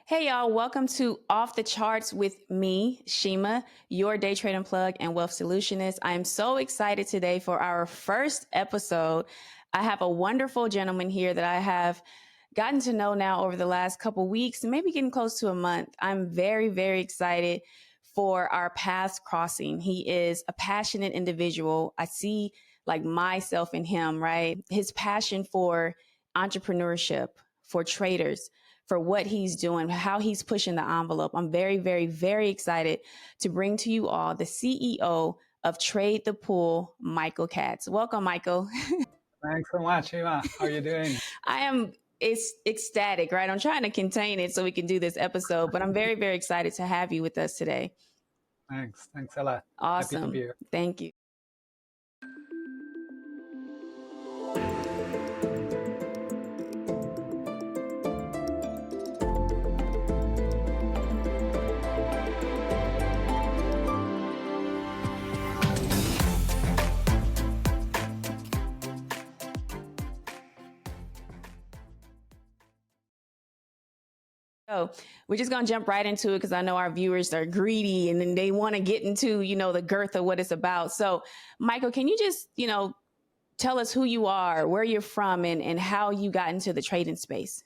Hey y'all, welcome to Off the Charts with me, Shema, your day trading plug and wealth solutionist. I am so excited today for our first episode. I have a wonderful gentleman here that I have gotten to know now over the last couple weeks, maybe getting close to a month. I'm very, very excited for our paths crossing. He is a passionate individual. I see like myself in him, right? His passion for entrepreneurship, for traders, for what he's doing, how he's pushing the envelope. I'm very, very, very excited to bring to you all the CEO of Trade the Pool, Michael Katz. Welcome, Michael. Thanks so much, Eva. How are you doing? I am it's ecstatic, right? I'm trying to contain it so we can do this episode, but I'm very, very excited to have you with us today. Thanks. Thanks a lot. Happy to be Awesome. here. Thank you. So we're just gonna jump right into it because I know our viewers are greedy and then they want to get into, the girth of what it's about. So, Michael, can you just, tell us who you are, where you're from, and how you got into the trading space?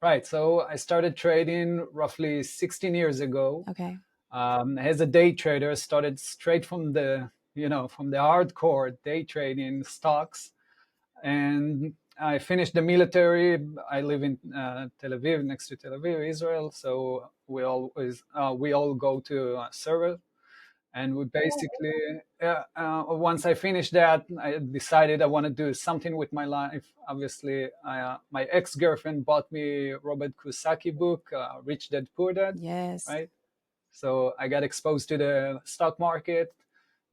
Right. So I started trading roughly 16 years ago. Okay. As a day trader, started straight from the hardcore day trading stocks, and I finished the military. I live in Tel Aviv, next to Tel Aviv, Israel. So we all go to service. And we basically, once I finished that, I decided I want to do something with my life. Obviously, my ex-girlfriend bought me Robert Kiyosaki book, Rich Dad Poor Dad, Yes. right? So I got exposed to the stock market,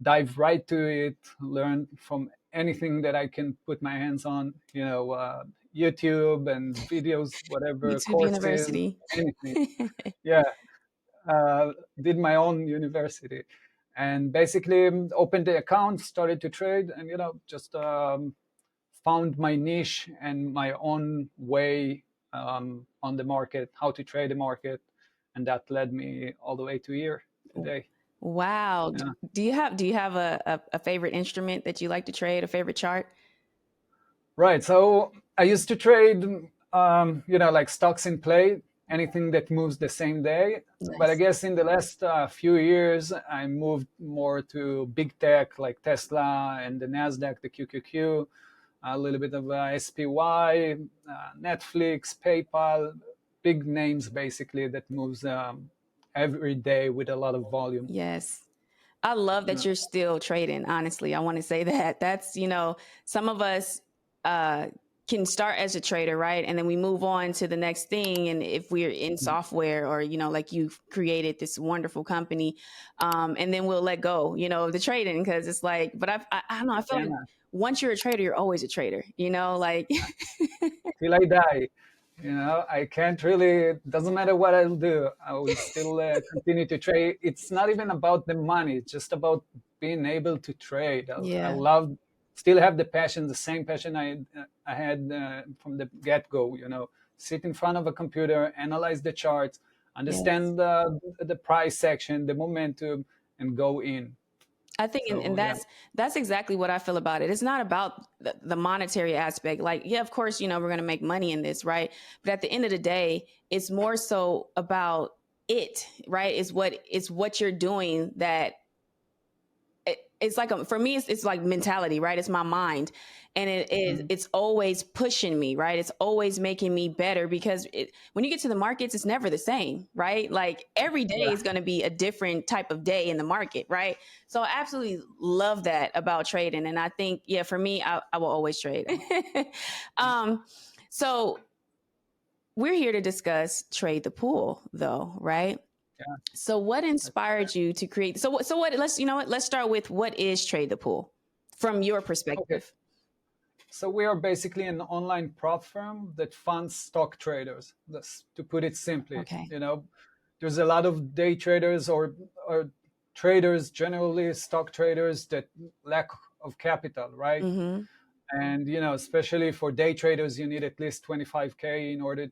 dive right to it, learn from anything that I can put my hands on, YouTube and videos, whatever, YouTube courses, University. anything. Yeah, did my own university, and basically opened the account, started to trade, and just found my niche and my own way on the market, how to trade the market, and that led me all the way to here today. Wow. Yeah. Do you have a favorite instrument that you like to trade, a favorite chart? Right. So I used to trade, like stocks in play, anything that moves the same day. But I Nice. guess in the last few years, I moved more to big tech like Tesla and the Nasdaq, the QQQ, a little bit of SPY, Netflix, PayPal, big names basically that moves every day with a lot of volume. Yes. I love that Yeah. you're still trading. Honestly, I want to say that some of us uh, can start as a trader, right? And then we move on to the next thing. And if we're in software or, like you've created this wonderful company, and then we'll let go, of the trading because it's like, but I don't know. I feel like Yeah. once you're a trader, you're always a trader, like, Till I die. I can't really, doesn't matter what I'll do, I will still continue to trade. It's not even about the money, it's just about being able to trade. I yeah, love, still have the passion, the same passion I had from the get go, sit in front of a computer, analyze the charts, yes. understand the price section, the momentum, and go in. I think, and So, yeah. that's exactly what I feel about it. It's not about the monetary aspect. Like, yeah, of course, we're going to make money in this, right? But at the end of the day, it's more so about it, right? It's what you're doing that it's like for me it's like mentality, right? It's my mind, and Mhm. it's always pushing me, right? It's always making me better because when you get to the markets, it's never the same, right? Like every day Yeah. is going to be a different type of day in the market, right? So I absolutely love that about trading, and I think, yeah, for me, I will always trade. um so we're here to discuss Trade the Pool, though, right? Yeah. So what That's inspired you to create? So what? Let's let's start with what is Trade the Pool from your okay. perspective. So we are basically an online prop firm that funds stock traders. That's to put it simply. Okay. There's a lot of day traders or traders generally, stock traders that lack of capital, right? Mm-hmm. And especially for day traders, you need at least 25K in order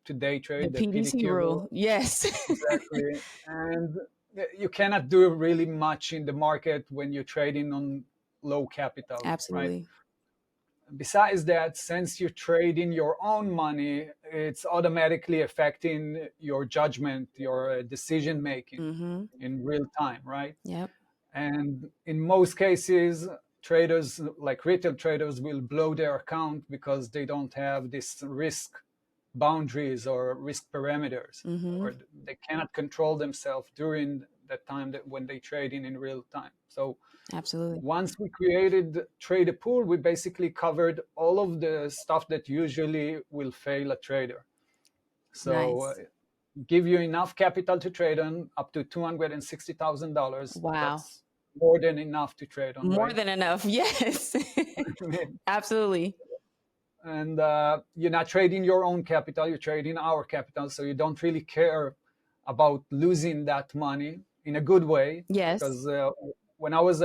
to day The trade, the PDT PDT rule. rule. Yes. Exactly. And you cannot do really much in the market when you're trading on low capital, right? Absolutely. Besides that, since you trade in your own money, it's automatically affecting your judgment, your decision making Mm-hmm. in real time, right? Yep. And in most cases, traders like retail traders will blow their account because they don't have this risk boundaries or risk parameters, Mm-hmm. or they cannot control themselves during that time that when they trade in real time. So Absolutely. once we created Trade a Pool, we basically covered all of the stuff that usually will fail a trader. So Nice. give you enough capital to trade on, up to $260,000. Wow. That's more than enough to trade on, More right? than enough. Yes. Absolutely. And you're not trading your own capital, you're trading our capital. So you don't really care about losing that money in a good way. Yes. Because when I was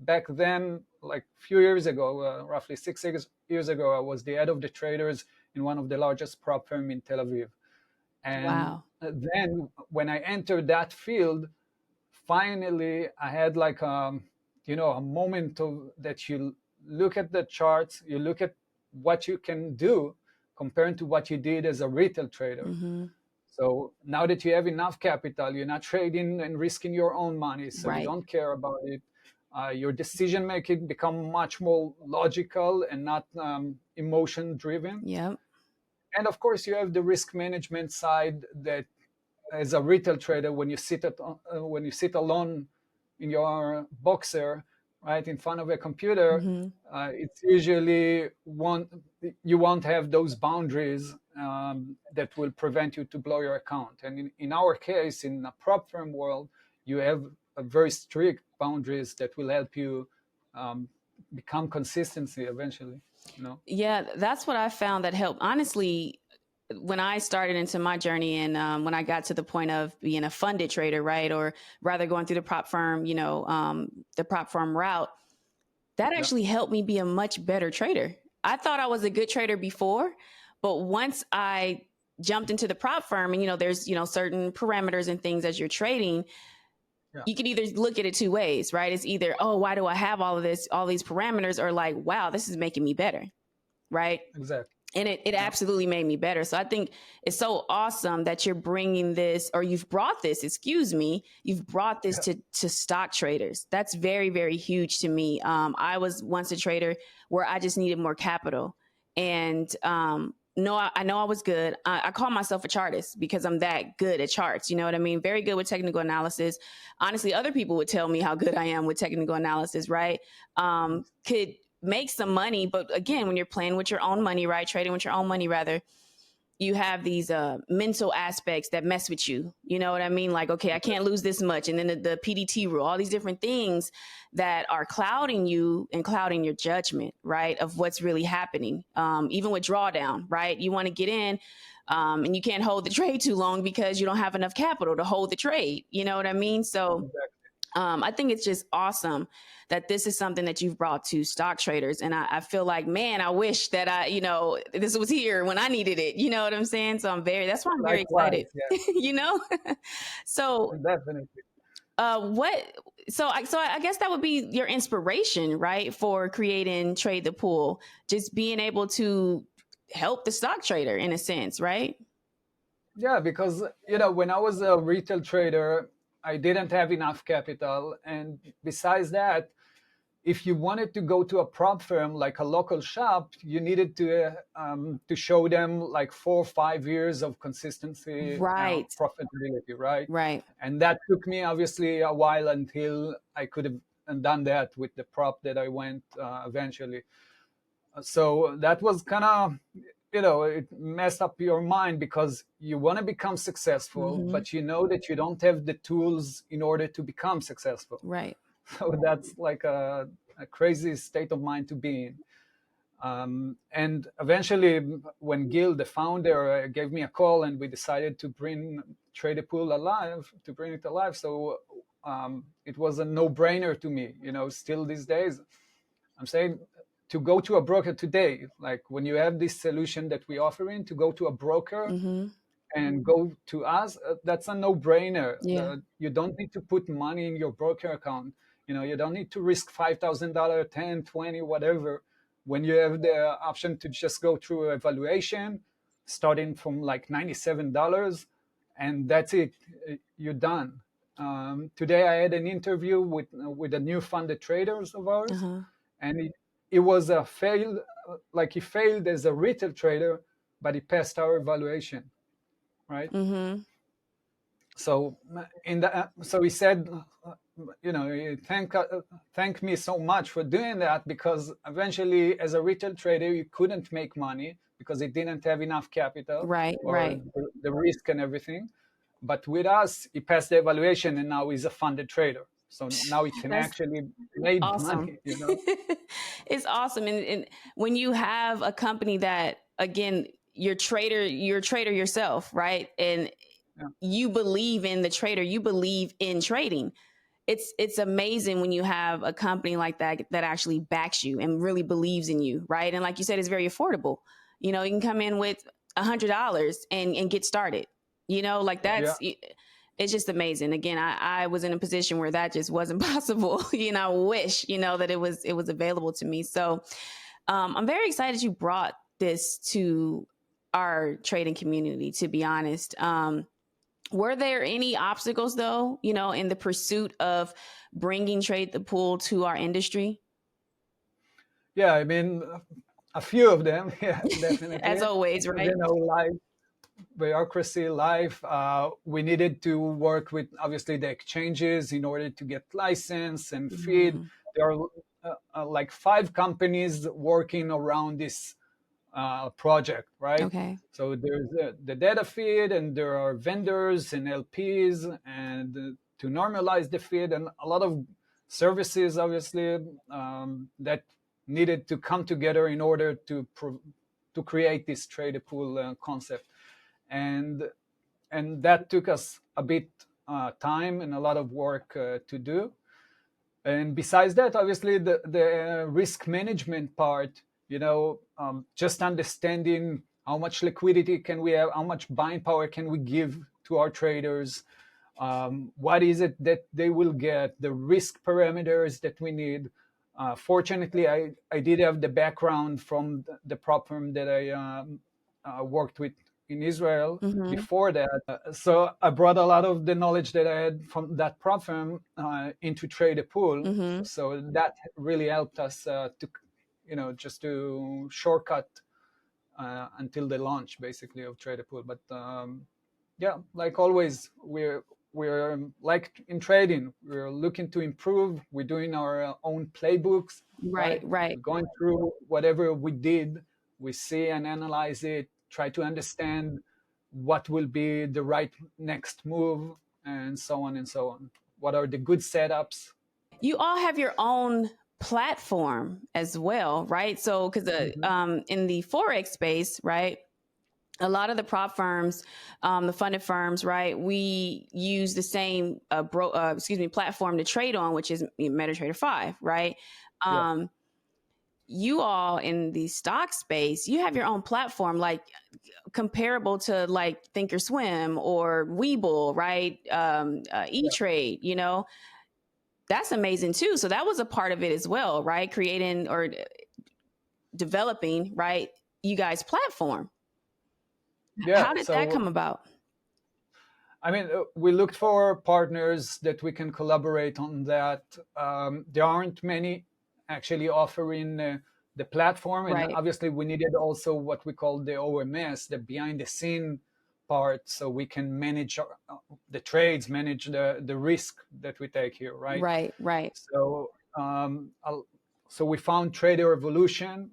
back then, like a few years ago, roughly 6 years ago, I was the head of the traders in one of the largest prop firm in Tel Aviv. And Wow. then when I entered that field, finally I had like a moment of that you look at the charts, you look at what you can do compared to what you did as a retail trader. Mm-hmm. So now that you have enough capital, you're not trading and risking your own money, so you Right. don't care about it. Your decision making become much more logical and not emotion driven. Yep. And of course, you have the risk management side that as a retail trader, when you sit alone in your boxer, right in front of a computer, Mm-hmm. it's usually you won't have those boundaries that will prevent you to blow your account. And in our case, in the prop firm world, you have a very strict boundaries that will help you become consistency eventually. You know. Yeah, that's what I found that helped. Honestly, when I started into my journey and when I got to the point of being a funded trader, right, or rather going through the prop firm, the prop firm route, that Yeah. actually helped me be a much better trader. I thought I was a good trader before, but once I jumped into the prop firm and, there's, certain parameters and things as you're trading, Yeah. you can either look at it two ways, right? It's either, oh, why do I have all of this, all these parameters, or like, wow, this is making me better, right? Exactly. And it Yeah. absolutely made me better. So I think it's so awesome that you're bringing this, or you've brought this, you've brought this Yeah. to stock traders. That's very, very huge to me. I was once a trader where I just needed more capital. And no, I know I was good. I call myself a chartist because I'm that good at charts. You know what I mean? Very good with technical analysis. Honestly, other people would tell me how good I am with technical analysis, right? Could make some money, but again, when you're playing with your own money, right, trading with your own money rather, you have these mental aspects that mess with you. You know what I mean? Like, okay, I can't lose this much, and then the PDT rule, all these different things that are clouding you and clouding your judgment, right, of what's really happening. Even with drawdown, right, you want to get in, and you can't hold the trade too long because you don't have enough capital to hold the trade. You know what I mean? So Exactly. I think it's just awesome that this is something that you've brought to stock traders. And I feel like, man, I wish that this was here when I needed it. You know what I'm saying? So that's why I'm very excited, Likewise. Yeah. you know? So, Definitely. what, I guess that would be your inspiration, right? For creating Trade the Pool, just being able to help the stock trader in a sense, right? Yeah, because when I was a retail trader, I didn't have enough capital, and besides that, if you wanted to go to a prop firm like a local shop, you needed to show them like 4 or 5 years of consistency, Right. profitability, right? Right. And that took me obviously a while until I could have done that with the prop that I went eventually. So that was kind of it messed up your mind because you want to become successful, Mm-hmm. but you know that you don't have the tools in order to become successful. Right. So that's like a crazy state of mind to be in. And eventually, when Gil, the founder, gave me a call and we decided to bring Trade a Pool alive, to bring it alive. So it was a no-brainer to me. Still these days, I'm saying to go to a broker today, like when you have this solution that we offer in, to go to a broker Mm-hmm. and go to us, that's a no-brainer. Yeah. You don't need to put money in your broker account. You don't need to risk $5,000, 10, 20, whatever, when you have the option to just go through evaluation starting from like $97, and that's it. You're done. Today I had an interview with a new funded traders of ours, Uh-huh. and it was a fail. Like he failed as a retail trader, but he passed our evaluation, right? Mm-hmm. So so he said, thank me so much for doing that, because eventually as a retail trader you couldn't make money because it didn't have enough capital Right, or right. the risk and everything. But with us, he passed the evaluation and now he's a funded trader. So now he can That's actually make awesome. money. It's awesome. And when you have a company that, again, you're a trader yourself, right? And Yeah. you believe in the trader, you believe in trading. It's amazing when you have a company like that that actually backs you and really believes in you, right? And like you said, it's very affordable. You can come in with $100 and get started. Like Yeah. it's just amazing. Again, I was in a position where that just wasn't possible. I wish that it was available to me. So I'm very excited you brought this to our trading community. To be honest, were there any obstacles though, in the pursuit of bringing Trade the Pool to our industry? Yeah, I mean, a few of them. Yeah, As definitely. always, right? Life bureaucracy, life. We needed to work with obviously the exchanges in order to get license and feed. Mhm. There are like 5 companies working around this project, right? Okay. So there's the data feed, and there are vendors and LPs, and to normalize the feed, and a lot of services, obviously, that needed to come together in order to create this trade pool concept, and that took us a bit time and a lot of work to do. And besides that, obviously, the risk management part, just understanding how much liquidity can we have, how much buying power can we give to our traders, what is it that they will get, the risk parameters that we need. Fortunately, I did have the background from the prop firm that I worked with in Israel Mhm. before that. So I brought a lot of the knowledge that I had from that prop firm into Trade a Pool. Mhm. So that really helped us to, just to shortcut until the launch, basically, of Trade a Pool. But yeah, like always, we're like in trading, we're looking to improve. We're doing our own playbooks, Right, right? right. We're going through whatever we did, we see and analyze it, try to understand what will be the right next move, and so on and so on. What are the good setups? You all have your own platform as well, right? So, because Mhm. in the forex space, right, a lot of the prop firms, the funded firms, right, we use the same platform to trade on, which is MetaTrader 5, right? Yeah, Um, you all in the stock space, you have your own platform, like comparable to like Thinkorswim or Webull, right? yeah, E-Trade, that's amazing too. So that was a part of it as well, right? Creating or developing, right? You guys' platform. yeah. How did that So come about? I mean, we looked for partners that we can collaborate on that. There aren't many actually offering the platform, and Right. obviously we needed also what we call the OMS, the behind the scene part, so we can manage the trades, manage the risk that we take here, right? Right. Right. So so we found Trader Evolution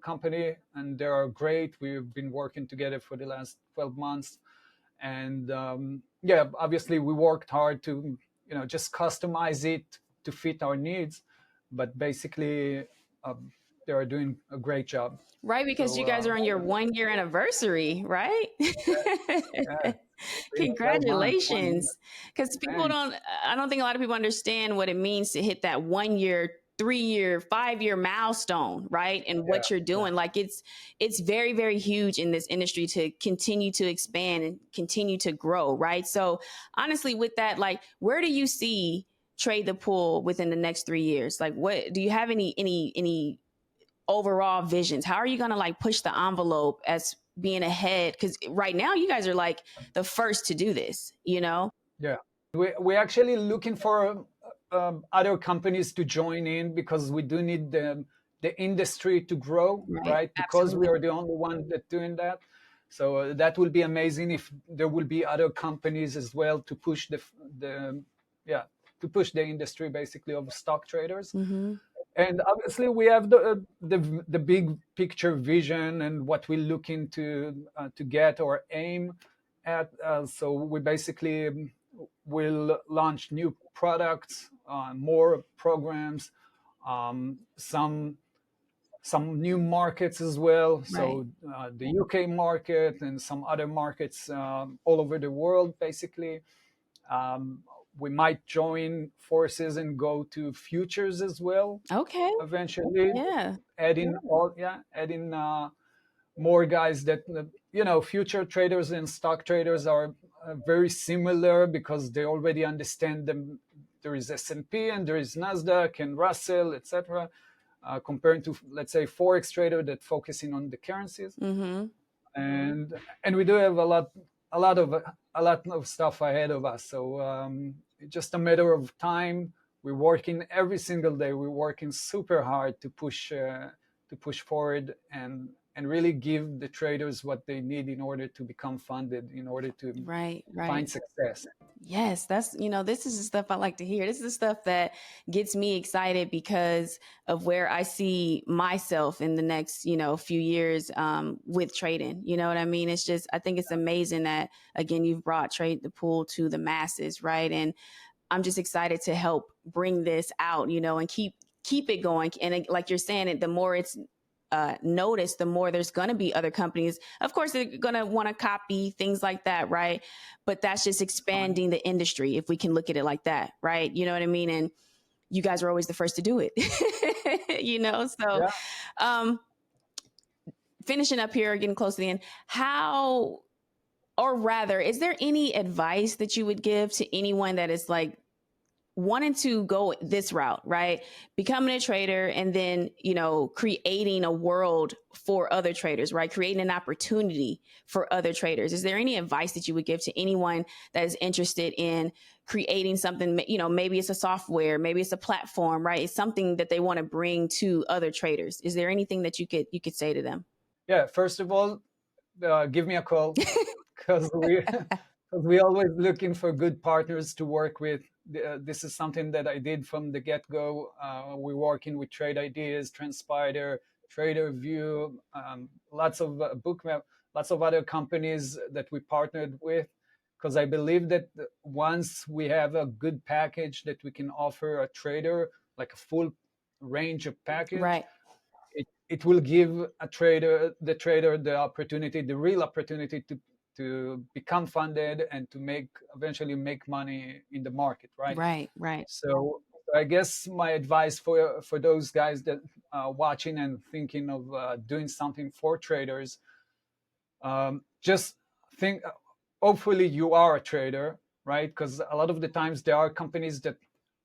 company, and they are great. We've been working together for the last 12 months, and yeah, obviously we worked hard to just customize it to fit our needs, but basically um, they are doing a great job. Right. Because So you guys are on your 1 year anniversary, right? yeah, it's been 12 months, 1 year. Congratulations. Because Thanks. I don't think a lot of people understand what it means to hit that 1 year 3-year, 5-year milestone, right? And Yeah, what you're yeah, doing, like it's very, very huge in this industry to continue to expand and continue to grow, right? So honestly, with that, like, where do you see Trade the Pool within the next 3 years? Like, what do you have any overall visions? How are you going to like push the envelope as being ahead? Because right now you guys are like the first to do this, you know? yeah. We're actually looking for other companies to join in because we do need the industry to grow, Right. right? Because we Absolutely. are the only one that doing that. So that will be amazing if there will be other companies as well to push the yeah, to push the industry basically of stock traders. Mm-hmm. And obviously we have the big picture vision and what we're looking to get or aim at. So we basically will launch new products, more programs, some new markets as well. Right. So the UK market and some other markets all over the world, basically. Um, we might join forces and go to futures as well Okay. eventually, Yeah. adding more guys that future traders and stock traders are very similar because they already understand them. There is S&P and there is Nasdaq and Russell, etc. Compared to, let's say, forex trader that focusing on the currencies. Mm-hmm. And we do have a lot of stuff ahead of us. So it's just a matter of time. We're working every single day. We're working super hard to push forward and really give the traders what they need in order to become funded, in order to Right. Right. find success. Yes, this is the stuff I like to hear. This is the stuff that gets me excited because of where I see myself in the next, few years with trading. You know what I mean? It's just, I think it's amazing that, again, you've brought Trade the Pool to the masses, right? And I'm just excited to help bring this out, and keep it going. And like you're saying, the more it's noticed, the more there's going to be other companies. Of course, they're going to want to copy things like that, right? But that's just Fine. expanding the industry, if we can look at it like that, right? You know what I mean? And you guys are always the first to do it, So, Yeah. um, finishing up here, getting close to the end. How, or rather, is there any advice that you would give to anyone that is like wanting to go this route, right? Becoming a trader and then, creating a world for other traders, right? Creating an opportunity for other traders. Is there any advice that you would give to anyone that is interested in creating something, maybe it's a software, maybe it's a platform, right? It's something that they want to bring to other traders. Is there anything that you could say to them? Yeah. First of all, give me a call because we always looking for good partners to work with. This is something that I did from the get-go. We're working with Trade Ideas, Transpider, Trader View, lots of Bookmap, lots of other companies that we partnered with, because I believe that once we have a good package that we can offer a trader, like a full range of package, Right. it will give the trader the opportunity, the real opportunity to become funded and to eventually make money in the market, right? Right. Right. So I guess my advice for those guys that watching and thinking of doing something for traders, just think. Hopefully, you are a trader, right? Because a lot of the times there are companies that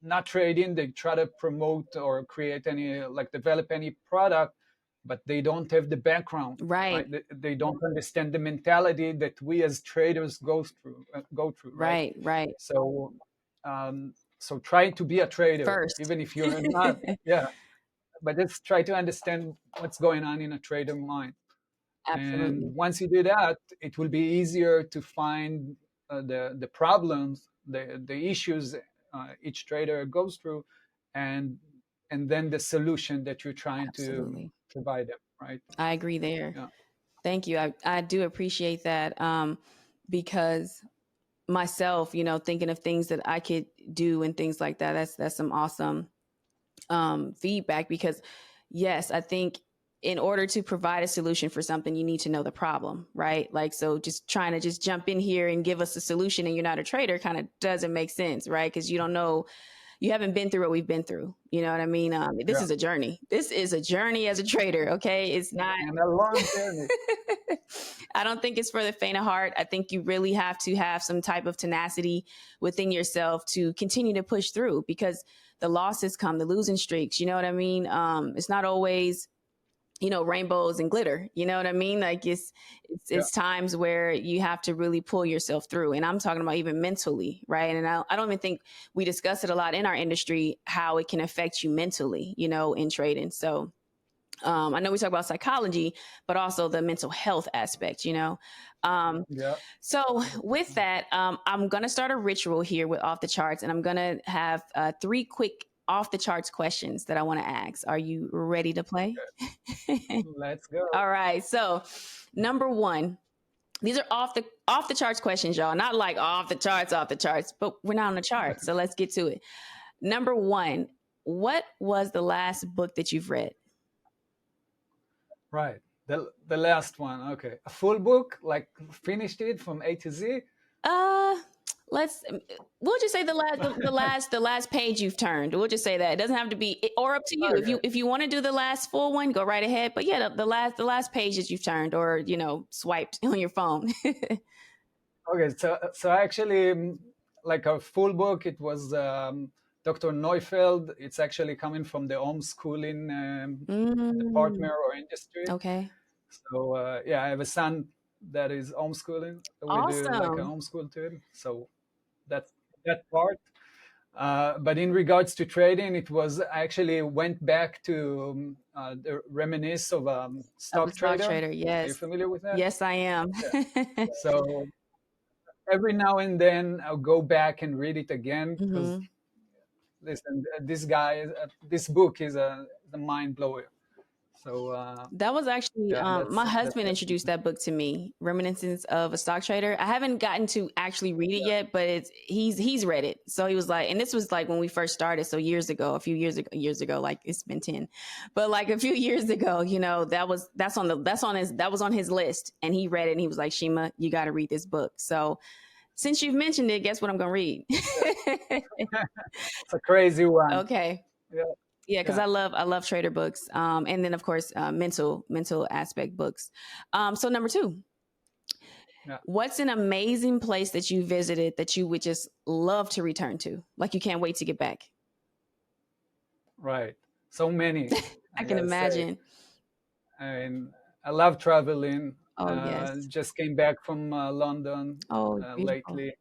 not trading, they try to promote or create any, like, develop any product, but they don't have the background, Right. right? They don't understand the mentality that we as traders go through, right? Right. Right. So, so try to be a trader, First. even if you're not. Yeah, but just try to understand what's going on in a trader mind. And Absolutely. once you do that, it will be easier to find the problems, the issues each trader goes through, and then the solution that you're trying to Absolutely. provide them, right? I agree there. Yeah. Thank you. I do appreciate that, because myself, thinking of things that I could do and things like that. That's some awesome feedback because, yes, I think in order to provide a solution for something, you need to know the problem, right? Like, so just trying to just jump in here and give us a solution and you're not a trader kind of doesn't make sense, right? Because you don't know you haven't been through what we've been through. You know what I mean? This Yeah, is a journey. This is a journey as a trader. Okay, it's not. and a long journey. I don't think it's for the faint of heart. I think you really have to have some type of tenacity within yourself to continue to push through, because the losses come, the losing streaks. You know what I mean? It's not always, rainbows and glitter. You know what I mean? Like Yeah, it's times where you have to really pull yourself through. And I'm talking about even mentally, right? And I don't even think we discuss it a lot in our industry, how it can affect you mentally, in trading. So I know we talk about psychology, but also the mental health aspect. yeah. So with that, I'm going to start a ritual here with Off the Charts, and I'm going to have 3 quick off the charts questions that I want to ask. Are you ready to play? Let's go. All right. So, number 1, these are off the charts questions, y'all. Not like off the charts, but we're not on the chart. So let's get to it. Number 1, what was the last book that you've read? Right. The last one. Okay. A full book, like finished it from A to Z. Uh, let's. We'll just say the last page you've turned. We'll just say that. It doesn't have to be, or up to you. Okay. If you want to do the last full one, go right ahead. But yeah, the last page that you've turned, or swiped on your phone. Okay. So actually, like a full book, it was Dr. Neufeld. It's actually coming from the homeschooling department or industry. Okay. So yeah, I have a son that is homeschooling. We do like a Awesome. homeschool to him. So that's that part. But in regards to trading, I actually went back to the reminisce of Of a stock stock trader. trader. Are you Yes. familiar with that? Yes, I am. Yeah. So every now and then I'll go back and read it again because Hmm. listen, this book is a mind blower. So That was actually yeah, my that's husband introduced definitely that book to me, Reminiscence of a Stock Trader. I haven't gotten to actually read it yeah. yet, but he's read it. So he was like, and this was like when we first started, so a few years ago, like it's been 10. But like a few years ago, that was on his list, and he read it and he was like, "Shema, you got to read this book." So since you've mentioned it, guess what I'm going to read? It's a crazy one. Okay. Yeah, Yeah, because yeah, I love trader books, and then of course mental aspect books. So number 2, yeah. what's an amazing place that you visited that you would just love to return to, like you can't wait to get back? Right. So many, I I can gotta say. imagine. I mean, I love traveling. Oh yes. Just came back from London Oh, beautiful. lately,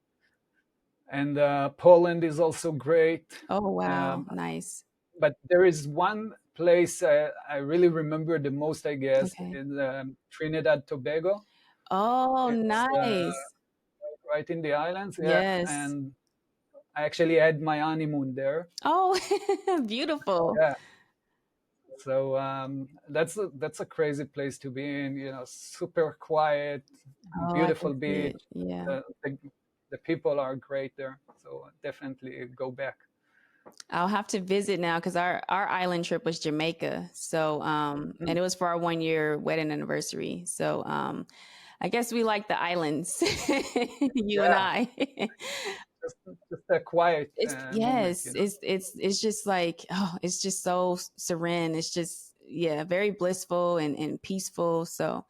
and Poland is also great. Oh wow, Um, nice. but there is one place I really remember the most, I guess, Okay. in Trinidad Tobago. Oh, It's nice. right in the islands, yeah. Yes. And I actually had my honeymoon there. Oh, beautiful. Yeah. So that's a crazy place to be in. Super quiet, Oh, I can beautiful see beach. it. Yeah. The, the, the people are great there. So definitely go back. I'll have to visit now because our island trip was Jamaica. So and Mm, it was for our 1 year wedding anniversary. So I guess we like the islands, you and yeah, I. just just a quiet It's moment. yes, it's just like, oh, it's just so serene. It's just, yeah, very blissful and peaceful. So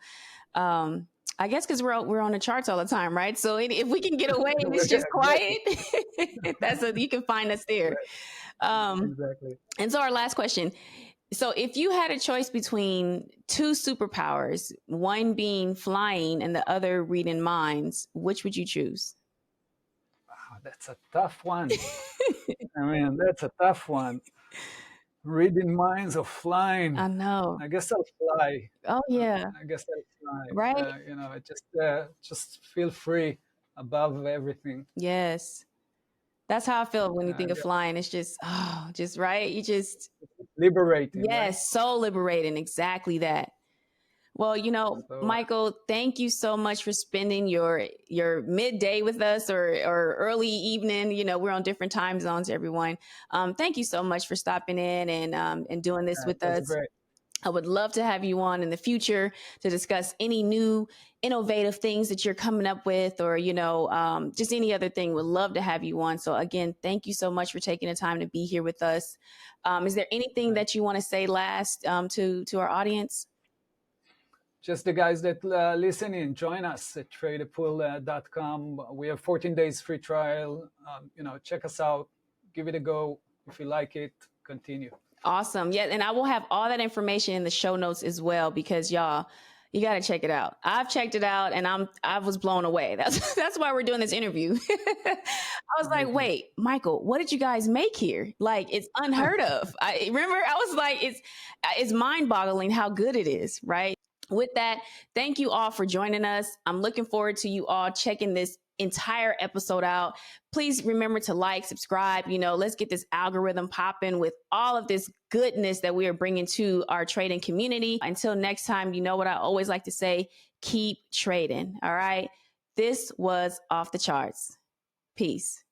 um I guess because we're on the charts all the time, right? So if we can get away and it's Yeah, just exactly. quiet, you can find us there. Right, Um, exactly. and so our last question. So if you had a choice between 2 superpowers, one being flying and the other reading minds, which would you choose? That's a tough one. I mean, that's a tough one. Reading minds or flying. I know. I guess I'll fly. Oh yeah. I guess I'll fly. Right? Just feel free above everything. Yes. That's how I feel when you think of Yeah, flying. It's just, oh, just right. You just, liberating, right? yes, so liberating. Exactly that. Well, So Michael, thank you so much for spending your midday with us, or early evening. We're on different time zones, everyone. Thank you so much for stopping in and doing this it with was us. great. I would love to have you on in the future to discuss any new innovative things that you're coming up with, or, just any other thing. Would love to have you on. So again, thank you so much for taking the time to be here with us. Is there anything that you want to say last to our audience? Just the guys that listen in, join us at tradeapool.com. We have 14 days free trial. Check us out, give it a go. If you like it, continue. Awesome. Yeah. And I will have all that information in the show notes as well, because y'all, you got to check it out. I've checked it out and I was blown away. That's why we're doing this interview. I was like, wait, Michael, what did you guys make here? Like, it's unheard of. I was like, it's mind boggling how good it is. Right. With that, thank you all for joining us. I'm looking forward to you all checking this entire episode out. Please remember to like, subscribe. Let's get this algorithm popping with all of this goodness that we are bringing to our trading community. Until next time, you know what I always like to say, keep trading. All right. This was Off the Charts. Peace.